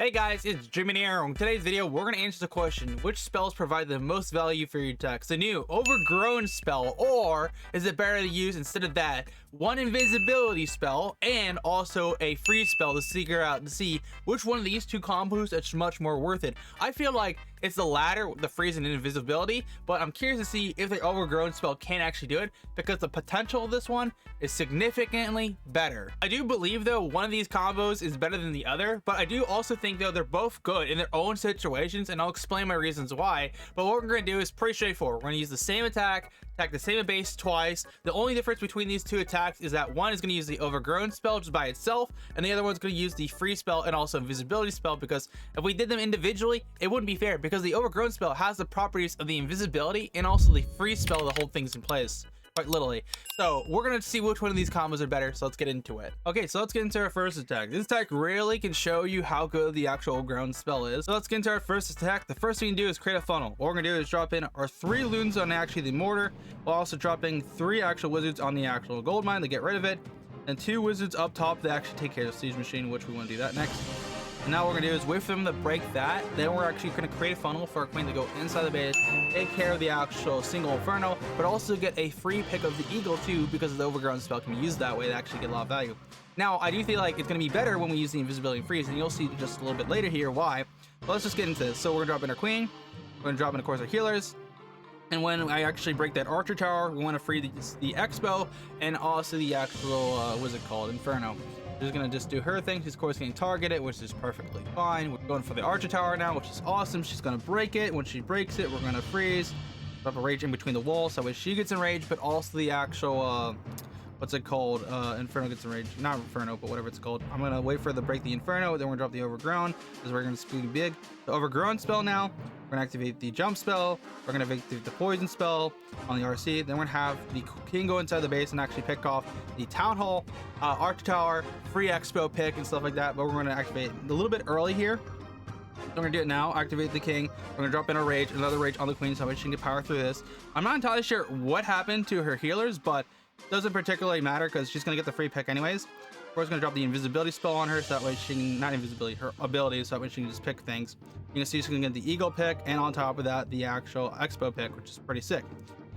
Hey guys, it's GMAN here. In today's video, we're going to answer the question, which spells provide the most value for your decks? The new Overgrown spell, or is it better to use instead of that one invisibility spell and also a freeze spell to figure out to see which one of these two combos is much more worth it? I feel like it's the latter, the freeze and invisibility, but I'm curious to see if the Overgrown spell can actually do it because the potential of this one is significantly better. I do believe though one of these combos is better than the other, but I do also think though they're both good in their own situations, and I'll explain my reasons why. But what we're going to do is pretty straightforward. We're going to use the same attack the same base twice. The only difference between these two attacks is that one is going to use the Overgrown spell just by itself, and the other one's going to use the free spell and also invisibility spell, because if we did them individually it wouldn't be fair, because the Overgrown spell has the properties of the invisibility and also the free spell to hold things in place, quite literally. So we're gonna see which one of these combos are better, so let's get into it. Okay, so let's get into our first attack. This attack really can show you how good the actual Overgrown spell is. So let's get into our first attack. The first thing you can do is create a funnel. What we're gonna do is drop in our 3 loons on actually the mortar, while also dropping 3 actual wizards on the actual gold mine to get rid of it, and 2 wizards up top to actually take care of the siege machine, which we want to do that next. And now what we're gonna do is wait for them to break that. Then we're actually gonna create a funnel for our queen to go inside the base, take care of the actual single inferno, but also get a free pick of the eagle too, because the Overgrown spell can be used that way to actually get a lot of value. Now I do feel like it's gonna be better when we use the invisibility and freeze, and you'll see just a little bit later here why. But let's just get into this. So we're gonna drop in our queen, we're gonna drop in of course our healers, and when I actually break that archer tower, we want to free the expo and also the actual what's it called, inferno. She's gonna just do her thing. She's of course getting targeted, which is perfectly fine. We're going for the archer tower now, which is awesome. She's gonna break it. When she breaks it, we're gonna freeze, drop a rage in between the walls, so that way she gets enraged, but also the actual what's it called, inferno gets enraged. Not inferno, but whatever it's called. I'm gonna wait for the break the inferno, then we're gonna drop the Overgrown, because we're gonna speed big. The Overgrown spell now, we're gonna activate the jump spell, we're gonna activate the poison spell on the RC, then we're gonna have the king go inside the base and actually pick off the town hall, archer tower, free expo pick and stuff like that. But we're gonna activate a little bit early here, so we're gonna do it now. Activate the king, we're gonna drop in a rage, another rage on the queen, so she can get power through this. I'm not entirely sure what happened to her healers, but doesn't particularly matter because she's gonna get the free pick anyways. We're just gonna drop the invisibility spell on her, so that way she can, not invisibility, her ability, so that way she can just pick things. You can see she's gonna get the eagle pick, and on top of that the actual expo pick, which is pretty sick.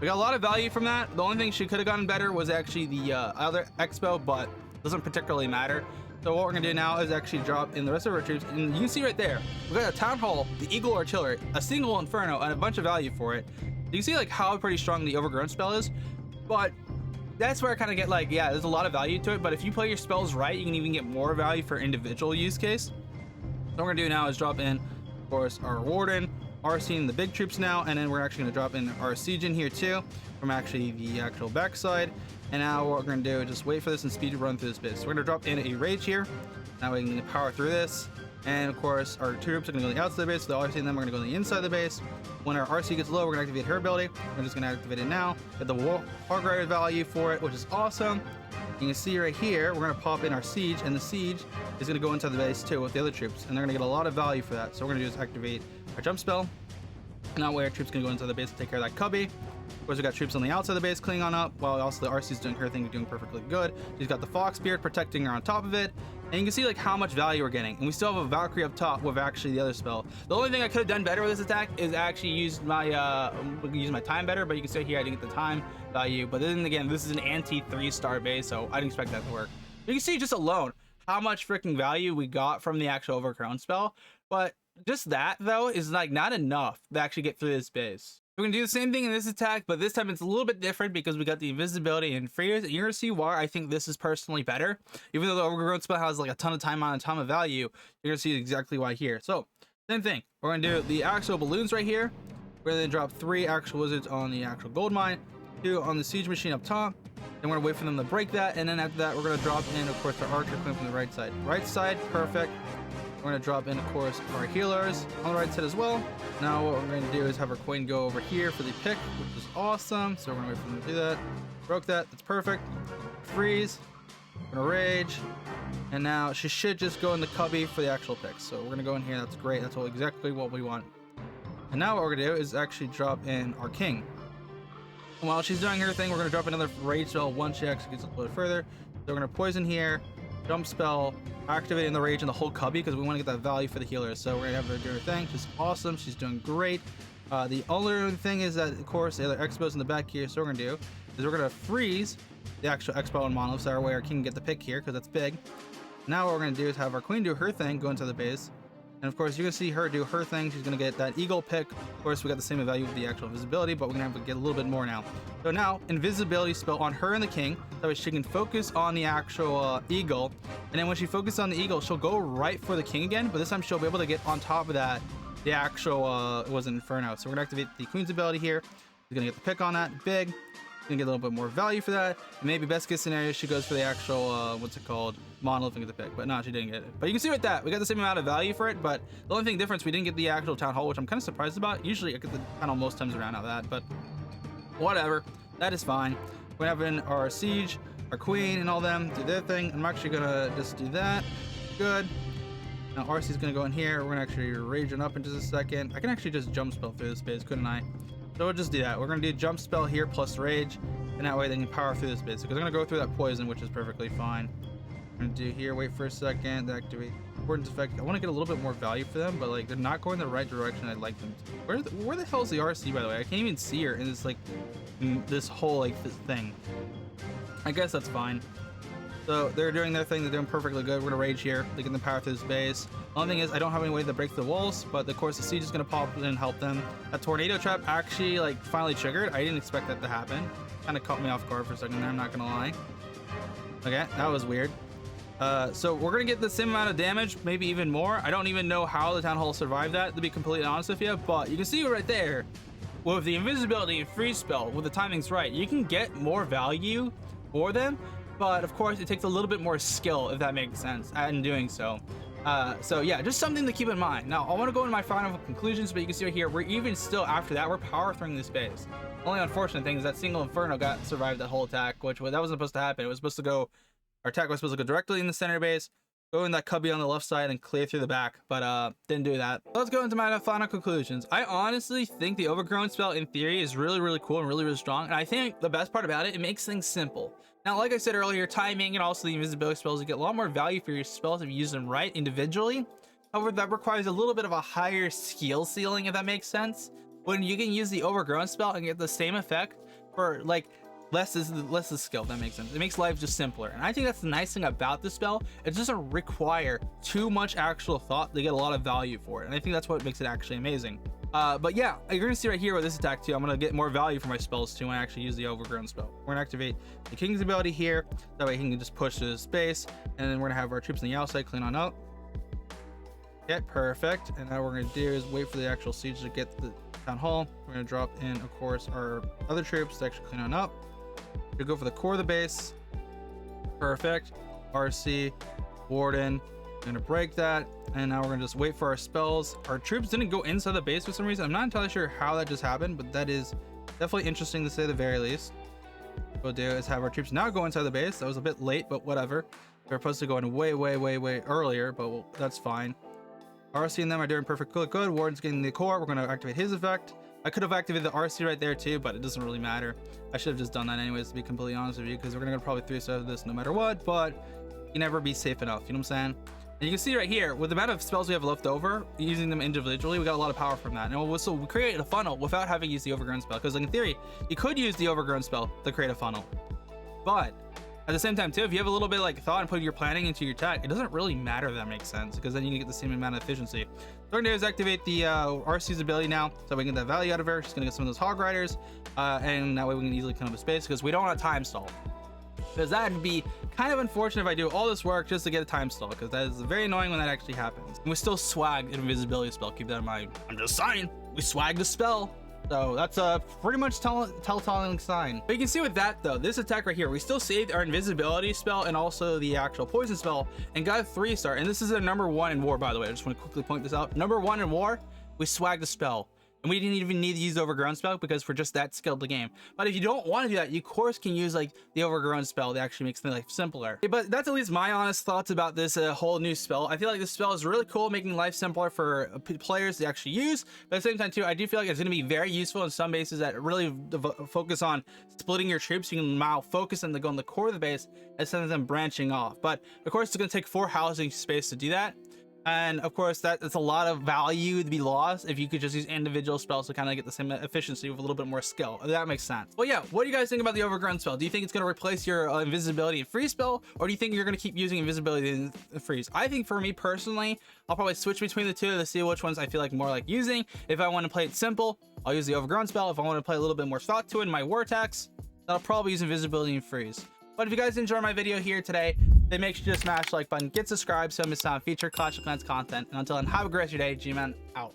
We got a lot of value from that. The only thing she could have gotten better was actually the other expo, but doesn't particularly matter. So what we're gonna do now is actually drop in the rest of our troops, and you can see right there we got a town hall, the eagle artillery, a single inferno, and a bunch of value for it. You can see like how pretty strong the Overgrown spell is, but that's where I kind of get like, yeah, there's a lot of value to it, but if you play your spells right, you can even get more value for individual use case. So what we're gonna do now is drop in, of course, our warden, RC and the big troops now, and then we're actually gonna drop in our siege in here too, from actually the actual backside. And now what we're gonna do is just wait for this and speed run through this bit. So we're gonna drop in a rage here. Now we can power through this. And of course, our troops are gonna go on the outside of the base, so the RC and them are gonna go on the inside of the base. When our RC gets low, we're gonna activate her ability. We're just gonna activate it now. Get the hard value for it, which is awesome. You can see right here, we're gonna pop in our siege, and the siege is gonna go inside the base too with the other troops, and they're gonna get a lot of value for that. So we're gonna just activate our jump spell. And that way our troops can go inside the base to take care of that cubby. Of course, we got troops on the outside of the base cleaning on up, while also the RC's doing her thing, doing perfectly good. She's got the fox beard protecting her on top of it, and you can see like how much value we're getting. And we still have a Valkyrie up top with actually the other spell. The only thing I could have done better with this attack is actually use my time better, but you can see here I didn't get the time value. But then again, this is an anti 3-star base, so I didn't expect that to work. You can see just alone how much freaking value we got from the actual Overgrown spell, but just that though is like not enough to actually get through this base. We're gonna do the same thing in this attack, but this time it's a little bit different because we got the invisibility and freeze. You're gonna see why I think this is personally better. Even though the Overgrown spell has like a ton of time on a ton of value, you're gonna see exactly why here. So same thing, we're gonna do the actual balloons right here. We're gonna drop 3 actual wizards on the actual gold mine, 2 on the siege machine up top. Then we're gonna wait for them to break that, and then after that we're gonna drop in of course our archer queen from the right side. Right side, perfect. We're gonna drop in, of course, our healers on the right side as well. Now what we're gonna do is have our queen go over here for the pick, which is awesome. So we're gonna wait for them to do that. Broke that, that's perfect. Freeze, we're gonna rage. And now she should just go in the cubby for the actual pick. So we're gonna go in here, that's great. That's exactly what we want. And now what we're gonna do is actually drop in our king. While she's doing her thing, we're gonna drop another rage spell once she actually gets a little bit further. So we're gonna poison here, jump spell, activating the rage in the whole cubby because we want to get that value for the healer. So we're gonna have her do her thing. She's awesome. She's doing great. The only thing is that, of course, the other expos in the back here. So what we're gonna do is we're gonna freeze the actual expo and mono, so that way our king can get the pick here because that's big. Now what we're gonna do is have our queen do her thing, go into the base. And of course, you're gonna see her do her thing. She's gonna get that eagle pick. Of course, we got the same value with the actual invisibility, but we're gonna have to get a little bit more now. So now, invisibility spell on her and the king. That way she can focus on the actual eagle. And then when she focuses on the eagle, she'll go right for the king again. But this time she'll be able to get on top of that, the actual, it was an Inferno. So we're gonna activate the queen's ability here. We're gonna get the pick on that, big. Gonna get a little bit more value for that. And maybe best case scenario, she goes for the actual what's it called, monolith and get the pick, but no, she didn't get it. But you can see with that we got the same amount of value for it, but the only thing difference, we didn't get the actual town hall, which I'm kind of surprised about. Usually I get the town hall most times around out of that, but whatever, that is fine. We're having our siege, our queen, and all them do their thing. I'm actually gonna just do that. Good. Now RC's gonna go in here. We're gonna actually rage it up in just a second. I can actually just jump spell through this space, couldn't I? So we'll just do that. We're gonna do jump spell here plus rage, and that way they can power through this bit. Because they're gonna go through that poison, which is perfectly fine. We're gonna do here, wait for a second, activate importance effect. I want to get a little bit more value for them, but like they're not going the right direction I'd like them to. Where the hell is the RC, by the way? I can't even see her in this like this whole like this thing. I guess that's fine. So they're doing their thing, they're doing perfectly good. We're gonna rage here, they get the power through this base. The only thing is I don't have any way to break the walls, but of course the siege is gonna pop in and help them. A tornado trap actually like finally triggered. I didn't expect that to happen. Kind of caught me off guard for a second there, I'm not gonna lie. Okay, that was weird. So we're gonna get the same amount of damage, maybe even more. I don't even know how the town hall survived that, to be completely honest with you, but you can see right there with the invisibility and freeze spell, with the timings right, you can get more value for them. But of course it takes a little bit more skill, if that makes sense, in doing so. So yeah, just something to keep in mind. Now I want to go into my final conclusions, but you can see right here, we're even still after that, we're power throwing this base. Only unfortunate thing is that single Inferno got survived that whole attack, which that wasn't supposed to happen. It was supposed to go, our attack was supposed to go directly in the center base, go in that cubby on the left side and clear through the back, but didn't do that. Let's go into my final conclusions. I honestly think the Overgrown spell in theory is really cool and really strong, and I think the best part about it, it makes things simple. Now, like I said earlier, timing and also the invisibility spells, you get a lot more value for your spells if you use them right individually. However, that requires a little bit of a higher skill ceiling, if that makes sense. When you can use the Overgrown spell and get the same effect for like less is skill, if that makes sense. It makes life just simpler, and I think that's the nice thing about this spell. It doesn't require too much actual thought to get a lot of value for it, and I think that's what makes it actually amazing. But yeah, you're gonna see right here with this attack too, I'm gonna get more value for my spells too when I actually use the Overgrown spell. We're gonna activate the king's ability here, that way he can just push to the space, and then we're gonna have our troops on the outside clean on up. Okay, perfect. And now what we're gonna do is wait for the actual siege to get to the town hall. We're gonna drop in, of course, our other troops to actually clean on up. We go for the core of the base. Perfect. RC, Warden. We're gonna break that, and now we're gonna just wait for our spells. Our troops didn't go inside the base for some reason. I'm not entirely sure how that just happened, but that is definitely interesting to say the very least. What we'll do is have our troops now go inside the base. That was a bit late, but whatever. They're supposed to go in way earlier, but that's fine. RC and them are doing perfect good. Warden's getting the core. We're gonna activate his effect. I could have activated the RC right there too, but it doesn't really matter. I should have just done that anyways, to be completely honest with you, because we're gonna probably 3-star this no matter what, but you never be safe enough, you know what I'm saying? And you can see right here, with the amount of spells we have left over, using them individually, we got a lot of power from that. And so we create a funnel without having used the Overgrown spell, because like in theory, you could use the Overgrown spell to create a funnel. But at the same time too, if you have a little bit like thought and put your planning into your attack, it doesn't really matter if that makes sense, because then you can get the same amount of efficiency. So what we're gonna do is activate the RC's ability now, so we can get that value out of her. She's gonna get some of those hog riders, and that way we can easily come up with space, because we don't want a time stall. Because that would be kind of unfortunate if I do all this work just to get a time stall, because that is very annoying when that actually happens. And we still swag an invisibility spell, keep that in mind. I'm just saying, we swag the spell. So that's a pretty much telltale sign. But you can see with that though, this attack right here, we still saved our invisibility spell and also the actual poison spell and got a 3-star. And this is a number 1 in war, by the way. I just want to quickly point this out. Number 1 in war, we swag the spell. And we didn't even need to use the Overgrown spell because we're just that skilled the game. But if you don't want to do that, you of course can use like the Overgrown spell that actually makes the life simpler. But that's at least my honest thoughts about this whole new spell. I feel like this spell is really cool, making life simpler for players to actually use. But at the same time too, I do feel like it's going to be very useful in some bases that really focus on splitting your troops. You can now focus on the core of the base instead of them branching off. But of course, it's going to take 4 housing space to do that. And of course, that's a lot of value to be lost if you could just use individual spells to kind of get the same efficiency with a little bit more skill. If that makes sense. Well, yeah, what do you guys think about the Overgrown spell? Do you think it's going to replace your invisibility and freeze spell, or do you think you're going to keep using invisibility and freeze? I think for me personally, I'll probably switch between the two to see which ones I feel like more like using. If I want to play it simple, I'll use the Overgrown spell. If I want to play a little bit more thought to it in my vortex, I'll probably use invisibility and freeze. But if you guys enjoyed my video here today, then make sure to smash the like button, get subscribed so you don't miss out on future Clash of Clans content. And until then, have a great rest of your day. GMAN out.